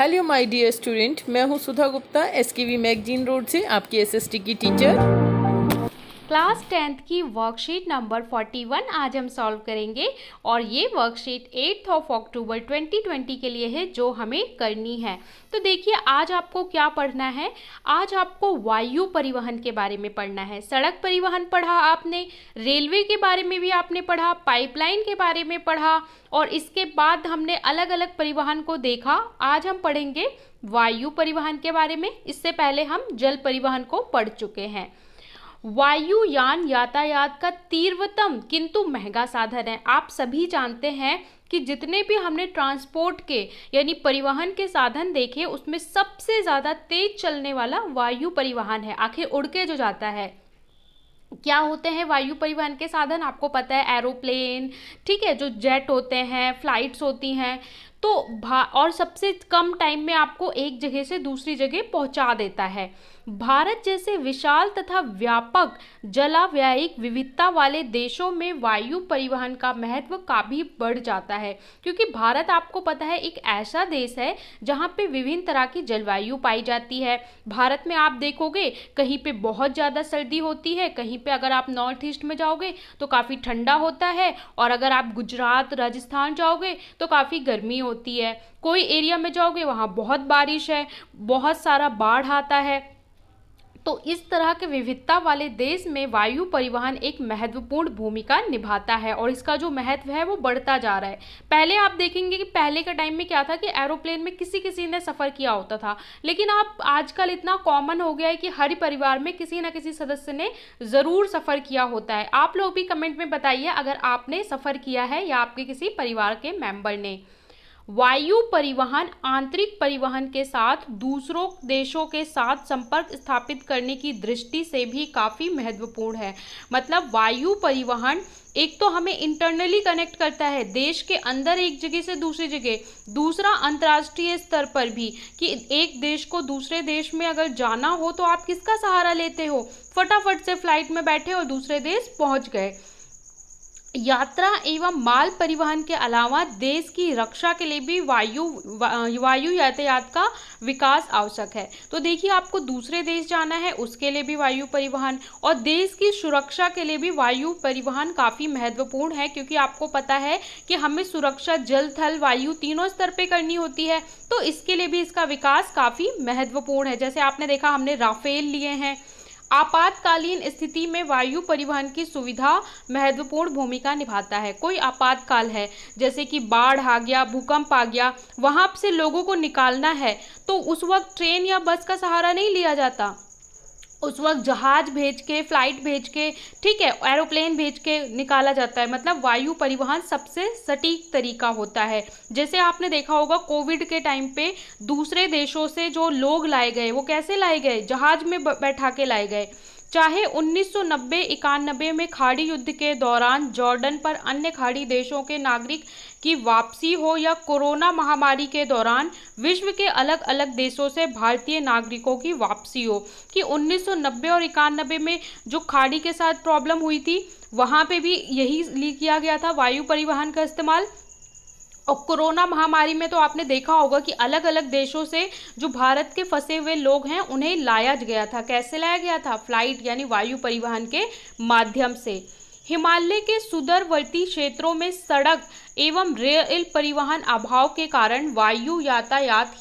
Hello my dear student, मैं हूं सुधा Gupta, SKV magazine road से आपकी एसएसटी की टीचर। क्लास 10th की वर्कशीट नंबर 41 आज हम सॉल्व करेंगे और ये वर्कशीट 8 अक्टूबर 2020 के लिए है जो हमें करनी है। तो देखिए आज आपको क्या पढ़ना है। आज आपको वायु परिवहन के बारे में पढ़ना है। सड़क परिवहन पढ़ा आपने, रेलवे के बारे में भी आपने पढ़ा, पाइपलाइन के बारे में पढ़ा और इसके बाद हमने अलग अलग परिवहन को देखा। आज हम पढ़ेंगे वायु परिवहन के बारे में। इससे पहले हम जल परिवहन को पढ़ चुके हैं। वायुयान यातायात का तीव्रतम किंतु महंगा साधन है। आप सभी जानते हैं कि जितने भी हमने ट्रांसपोर्ट के यानी परिवहन के साधन देखे उसमें सबसे ज़्यादा तेज चलने वाला वायु परिवहन है। आखिर उड़ के जो जाता है। क्या होते हैं वायु परिवहन के साधन आपको पता है, एरोप्लेन, ठीक है, जो जेट होते हैं, फ्लाइट्स होती हैं। तो और सबसे कम टाइम में आपको एक जगह से दूसरी जगह पहुंचा देता है। भारत जैसे विशाल तथा व्यापक जलावयिक विविधता वाले देशों में वायु परिवहन का महत्व काफ़ी बढ़ जाता है, क्योंकि भारत आपको पता है एक ऐसा देश है जहाँ पे विभिन्न तरह की जलवायु पाई जाती है। भारत में आप देखोगे कहीं पे बहुत ज़्यादा सर्दी होती है, कहीं पे अगर आप नॉर्थ ईस्ट में जाओगे तो काफ़ी ठंडा होता है और अगर आप गुजरात राजस्थान जाओगे तो काफ़ी गर्मी होती है। कोई एरिया में जाओगे वहाँ बहुत बारिश है, बहुत सारा बाढ़ आता है। तो इस तरह के विविधता वाले देश में वायु परिवहन एक महत्वपूर्ण भूमिका निभाता है और इसका जो महत्व है वो बढ़ता जा रहा है। पहले आप देखेंगे कि पहले के टाइम में क्या था कि एरोप्लेन में किसी किसी ने सफ़र किया होता था, लेकिन आप आजकल इतना कॉमन हो गया है कि हर परिवार में किसी न किसी सदस्य ने ज़रूर सफ़र किया होता है। आप लोग भी कमेंट में बताइए अगर आपने सफ़र किया है या आपके किसी परिवार के मेंबर ने। वायु परिवहन आंतरिक परिवहन के साथ दूसरों देशों के साथ संपर्क स्थापित करने की दृष्टि से भी काफ़ी महत्वपूर्ण है। मतलब वायु परिवहन एक तो हमें इंटरनली कनेक्ट करता है देश के अंदर एक जगह से दूसरी जगह, दूसरा अंतर्राष्ट्रीय स्तर पर भी कि एक देश को दूसरे देश में अगर जाना हो तो आप किसका सहारा लेते हो, फटाफट से फ्लाइट में बैठे और दूसरे देश पहुंच गए। यात्रा एवं माल परिवहन के अलावा देश की रक्षा के लिए भी वायु यातायात का विकास आवश्यक है। तो देखिए आपको दूसरे देश जाना है उसके लिए भी वायु परिवहन और देश की सुरक्षा के लिए भी वायु परिवहन काफ़ी महत्वपूर्ण है, क्योंकि आपको पता है कि हमें सुरक्षा जल थल वायु तीनों स्तर पे करनी होती है। तो इसके लिए भी इसका विकास काफ़ी महत्वपूर्ण है। जैसे आपने देखा हमने राफेल लिए हैं। आपातकालीन स्थिति में वायु परिवहन की सुविधा महत्वपूर्ण भूमिका निभाता है। कोई आपातकाल है जैसे कि बाढ़ आ गया, भूकंप आ गया, वहाँ से लोगों को निकालना है तो उस वक्त ट्रेन या बस का सहारा नहीं लिया जाता, उस वक्त जहाज भेज के, फ्लाइट भेज के, ठीक है, एरोप्लेन भेज के निकाला जाता है। मतलब वायु परिवहन सबसे सटीक तरीका होता है। जैसे आपने देखा होगा कोविड के टाइम पे दूसरे देशों से जो लोग लाए गए वो कैसे लाए गए, जहाज में बैठा के लाए गए। चाहे 1990-91 में खाड़ी युद्ध के दौरान जॉर्डन पर अन्य खाड़ी देशों के नागरिक की वापसी हो या कोरोना महामारी के दौरान विश्व के अलग अलग देशों से भारतीय नागरिकों की वापसी हो, कि 1990 और 91 में जो खाड़ी के साथ प्रॉब्लम हुई थी वहाँ पे भी यही किया गया था, वायु परिवहन का इस्तेमाल। और कोरोना महामारी में तो आपने देखा होगा कि अलग अलग देशों से जो भारत के फंसे हुए लोग हैं उन्हें लाया गया था। कैसे लाया गया था? फ्लाइट यानी वायु परिवहन के माध्यम से। हिमालय के सुदूरवर्ती क्षेत्रों में सड़क एवं रेल परिवहन अभाव के कारण वायु यातायात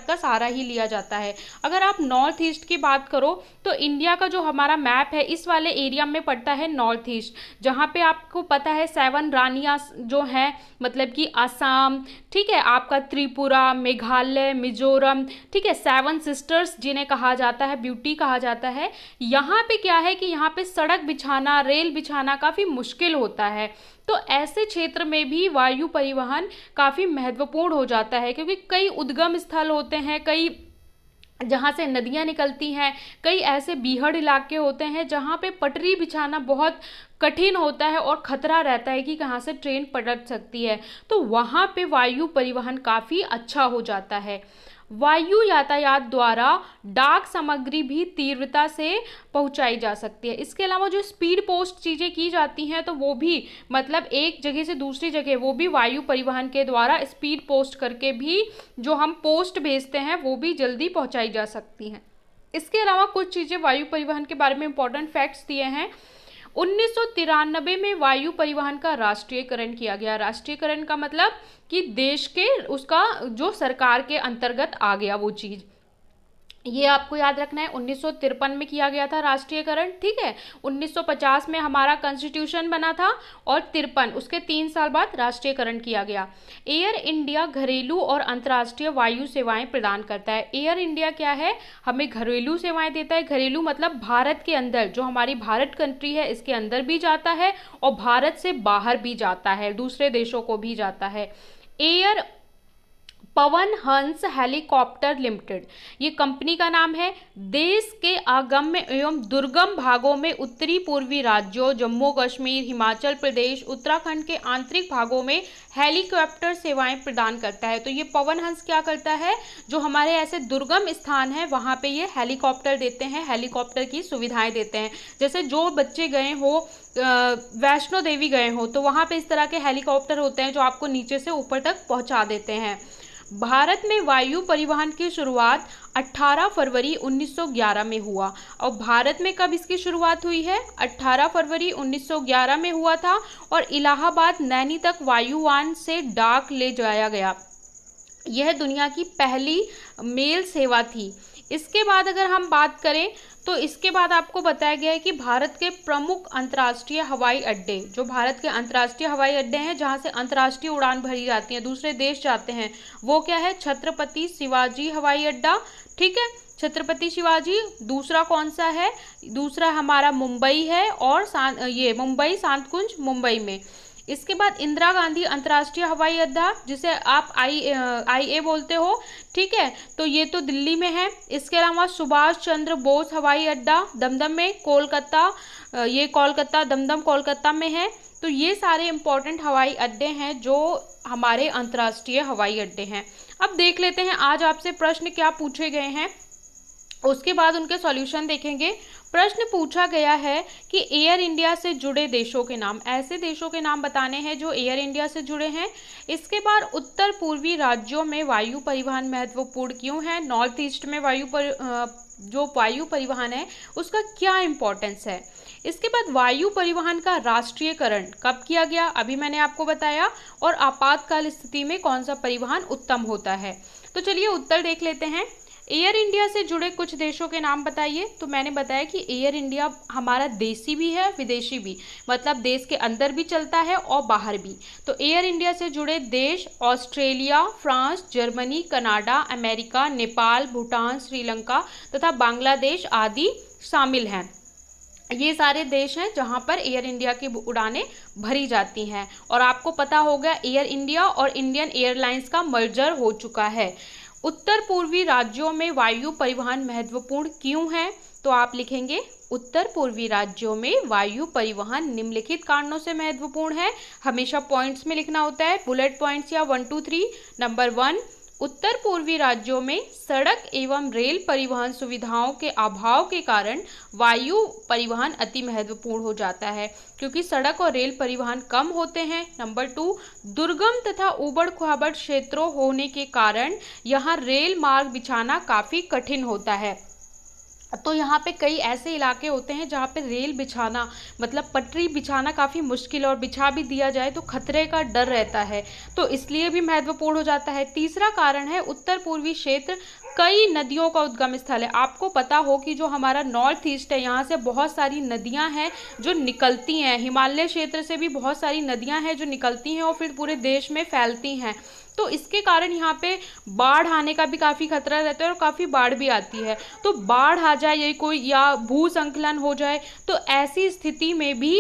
का सहारा ही लिया जाता है। अगर आप नॉर्थ ईस्ट की बात करो तो इंडिया का जो हमारा मैप है इस वाले एरिया में पड़ता है नॉर्थ ईस्ट, जहाँ पे आपको पता है 7 रानियाँ जो हैं, मतलब कि असम, ठीक है, आपका त्रिपुरा, मेघालय, मिजोरम, ठीक है, 7 सिस्टर्स जिन्हें कहा जाता है, ब्यूटी कहा जाता है। यहाँ पे क्या है कि यहाँ पे सड़क बिछाना, रेल बिछाना काफ़ी मुश्किल होता है। तो ऐसे क्षेत्र में भी वायु परिवहन काफ़ी महत्वपूर्ण हो जाता है, क्योंकि कई उद्गम स्थल होते हैं, कई जहाँ से नदियाँ निकलती हैं, कई ऐसे बीहड़ इलाके होते हैं जहाँ पे पटरी बिछाना बहुत कठिन होता है और ख़तरा रहता है कि कहाँ से ट्रेन पलट सकती है। तो वहाँ पे वायु परिवहन काफ़ी अच्छा हो जाता है। वायु यातायात द्वारा डाक सामग्री भी तीव्रता से पहुंचाई जा सकती है। इसके अलावा जो स्पीड पोस्ट चीज़ें की जाती हैं तो वो भी मतलब एक जगह से दूसरी जगह वो भी वायु परिवहन के द्वारा स्पीड पोस्ट करके भी जो हम पोस्ट भेजते हैं वो भी जल्दी पहुंचाई जा सकती हैं। इसके अलावा कुछ चीज़ें वायु परिवहन के बारे में इंपॉर्टेंट फैक्ट्स दिए हैं। 1993 में वायु परिवहन का राष्ट्रीयकरण किया गया। राष्ट्रीयकरण का मतलब कि देश के उसका जो सरकार के अंतर्गत आ गया वो चीज़, ये आपको याद रखना है। 1953 में किया गया था राष्ट्रीयकरण, ठीक है। 1950 में हमारा कॉन्स्टिट्यूशन बना था और 53 उसके 3 साल बाद राष्ट्रीयकरण किया गया। एयर इंडिया घरेलू और अंतर्राष्ट्रीय वायु सेवाएं प्रदान करता है। एयर इंडिया क्या है, हमें घरेलू सेवाएं देता है। घरेलू मतलब भारत के अंदर, जो हमारी भारत कंट्री है इसके अंदर भी जाता है और भारत से बाहर भी जाता है, दूसरे देशों को भी जाता है। Air Pawan Hans helicopter limited, ये कंपनी का नाम है। देश के आगम्य एवं दुर्गम भागों में उत्तरी पूर्वी राज्यों जम्मू कश्मीर, हिमाचल प्रदेश, उत्तराखंड के आंतरिक भागों में हेलीकॉप्टर सेवाएं प्रदान करता है। तो ये पवन हंस क्या करता है, जो हमारे ऐसे दुर्गम स्थान है वहाँ पे ये हेलीकॉप्टर देते हैं, हेलीकॉप्टर की सुविधाएं देते हैं। जैसे जो बच्चे गए हो वैष्णो देवी गए हो तो वहाँ पे इस तरह के हेलीकॉप्टर होते हैं जो आपको नीचे से ऊपर तक पहुँचा देते हैं। भारत में वायु परिवहन की शुरुआत 18 फरवरी 1911 में हुआ। और भारत में कब इसकी शुरुआत हुई है, 18 फरवरी 1911 में हुआ था और इलाहाबाद नैनी तक वायुयान से डाक ले जाया गया। यह दुनिया की पहली मेल सेवा थी। इसके बाद अगर हम बात करें तो इसके बाद आपको बताया गया है कि भारत के प्रमुख अंतर्राष्ट्रीय हवाई अड्डे, जो भारत के अंतर्राष्ट्रीय हवाई अड्डे हैं जहां से अंतर्राष्ट्रीय उड़ान भरी जाती है, दूसरे देश जाते हैं, वो क्या है, छत्रपति शिवाजी हवाई अड्डा, ठीक है, छत्रपति शिवाजी। दूसरा कौन सा है, दूसरा हमारा मुंबई है और ये मुंबई शांतकुंज मुंबई में। इसके बाद इंदिरा गांधी अंतर्राष्ट्रीय हवाई अड्डा, जिसे आप IA बोलते हो, ठीक है, तो ये तो दिल्ली में है। इसके अलावा सुभाष चंद्र बोस हवाई अड्डा दमदम में, कोलकाता, ये कोलकाता दमदम कोलकाता में है। तो ये सारे इंपॉर्टेंट हवाई अड्डे हैं जो हमारे अंतर्राष्ट्रीय हवाई अड्डे हैं। अब देख लेते हैं आज आपसे प्रश्न क्या पूछे गए हैं, उसके बाद उनके सॉल्यूशन देखेंगे। प्रश्न पूछा गया है कि एयर इंडिया से जुड़े देशों के नाम, ऐसे देशों के नाम बताने हैं जो एयर इंडिया से जुड़े हैं। इसके बाद उत्तर पूर्वी राज्यों में वायु परिवहन महत्वपूर्ण क्यों है, नॉर्थ ईस्ट में जो वायु परिवहन है उसका क्या इम्पोर्टेंस है। इसके बाद वायु परिवहन का राष्ट्रीयकरण कब किया गया, अभी मैंने आपको बताया, और आपातकाल स्थिति में कौन सा परिवहन उत्तम होता है। तो चलिए उत्तर देख लेते हैं। एयर इंडिया से जुड़े कुछ देशों के नाम बताइए। तो मैंने बताया कि एयर इंडिया हमारा देसी भी है विदेशी भी, मतलब देश के अंदर भी चलता है और बाहर भी। तो एयर इंडिया से जुड़े देश Australia, France, Germany, Canada, America, Nepal, Bhutan, Sri Lanka तथा बांग्लादेश आदि शामिल हैं। ये सारे देश हैं जहां पर एयर इंडिया की उड़ानें भरी जाती हैं। और आपको पता होगा एयर इंडिया और इंडियन एयरलाइंस का मर्जर हो चुका है। उत्तर पूर्वी राज्यों में वायु परिवहन महत्वपूर्ण क्यों है, तो आप लिखेंगे उत्तर पूर्वी राज्यों में वायु परिवहन निम्नलिखित कारणों से महत्वपूर्ण है। हमेशा पॉइंट्स में लिखना होता है, बुलेट पॉइंट्स या 1 2 3। नंबर 1, उत्तर पूर्वी राज्यों में सड़क एवं रेल परिवहन सुविधाओं के अभाव के कारण वायु परिवहन अति महत्वपूर्ण हो जाता है, क्योंकि सड़क और रेल परिवहन कम होते हैं। नंबर 2, दुर्गम तथा ऊबड़ खाबड़ क्षेत्रों होने के कारण यहाँ रेल मार्ग बिछाना काफ़ी कठिन होता है। तो यहाँ पे कई ऐसे इलाके होते हैं जहाँ पे रेल बिछाना मतलब पटरी बिछाना काफ़ी मुश्किल, और बिछा भी दिया जाए तो खतरे का डर रहता है, तो इसलिए भी महत्वपूर्ण हो जाता है। तीसरा कारण है उत्तर पूर्वी क्षेत्र कई नदियों का उद्गम स्थल है। आपको पता हो कि जो हमारा नॉर्थ ईस्ट है यहाँ से बहुत सारी नदियाँ हैं जो निकलती हैं, हिमालय क्षेत्र से भी बहुत सारी नदियाँ हैं जो निकलती हैं और फिर पूरे देश में फैलती हैं। तो इसके कारण यहाँ पे बाढ़ आने का भी काफ़ी खतरा रहता है और काफ़ी बाढ़ भी आती है। तो बाढ़ आ जाए या भूस्खलन हो जाए तो ऐसी स्थिति में भी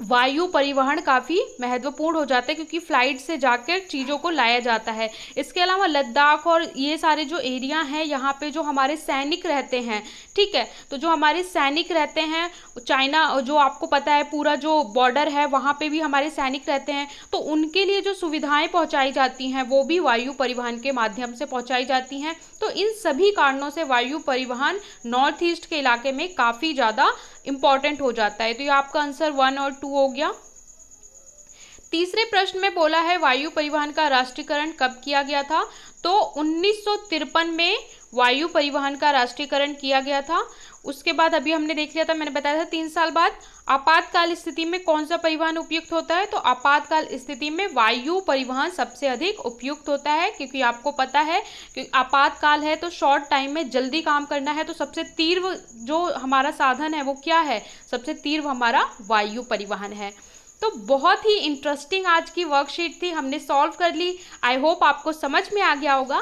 वायु परिवहन काफ़ी महत्वपूर्ण हो जाता है, क्योंकि फ्लाइट से जाकर चीज़ों को लाया जाता है। इसके अलावा लद्दाख और ये सारे जो एरिया हैं, यहाँ पे जो हमारे सैनिक रहते हैं, ठीक है, तो जो हमारे सैनिक रहते हैं, चाइना जो आपको पता है पूरा जो बॉर्डर है वहाँ पे भी हमारे सैनिक रहते हैं, तो उनके लिए जो सुविधाएं पहुँचाई जाती हैं वो भी वायु परिवहन के माध्यम से पहुँचाई जाती हैं। तो इन सभी कारणों से वायु परिवहन नॉर्थ ईस्ट के इलाके में काफ़ी ज़्यादा इम्पॉर्टेंट हो जाता है। तो ये आपका आंसर 1 और 2 हो गया। तीसरे प्रश्न में बोला है वायु परिवहन का राष्ट्रीयकरण कब किया गया था? तो 1953 में वायु परिवहन का राष्ट्रीयकरण किया गया था। उसके बाद अभी हमने देख लिया था, मैंने बताया था 3 साल बाद आपातकाल स्थिति में कौन सा परिवहन उपयुक्त होता है? तो आपातकाल स्थिति में वायु परिवहन सबसे अधिक उपयुक्त होता है, क्योंकि आपको पता है कि आपातकाल है तो शॉर्ट टाइम में जल्दी काम करना है, तो सबसे तीव्र जो हमारा साधन है वो क्या है? सबसे तीव्र हमारा वायु परिवहन है। तो बहुत ही इंटरेस्टिंग आज की वर्कशीट थी, हमने सॉल्व कर ली। आई होप आपको समझ में आ गया होगा।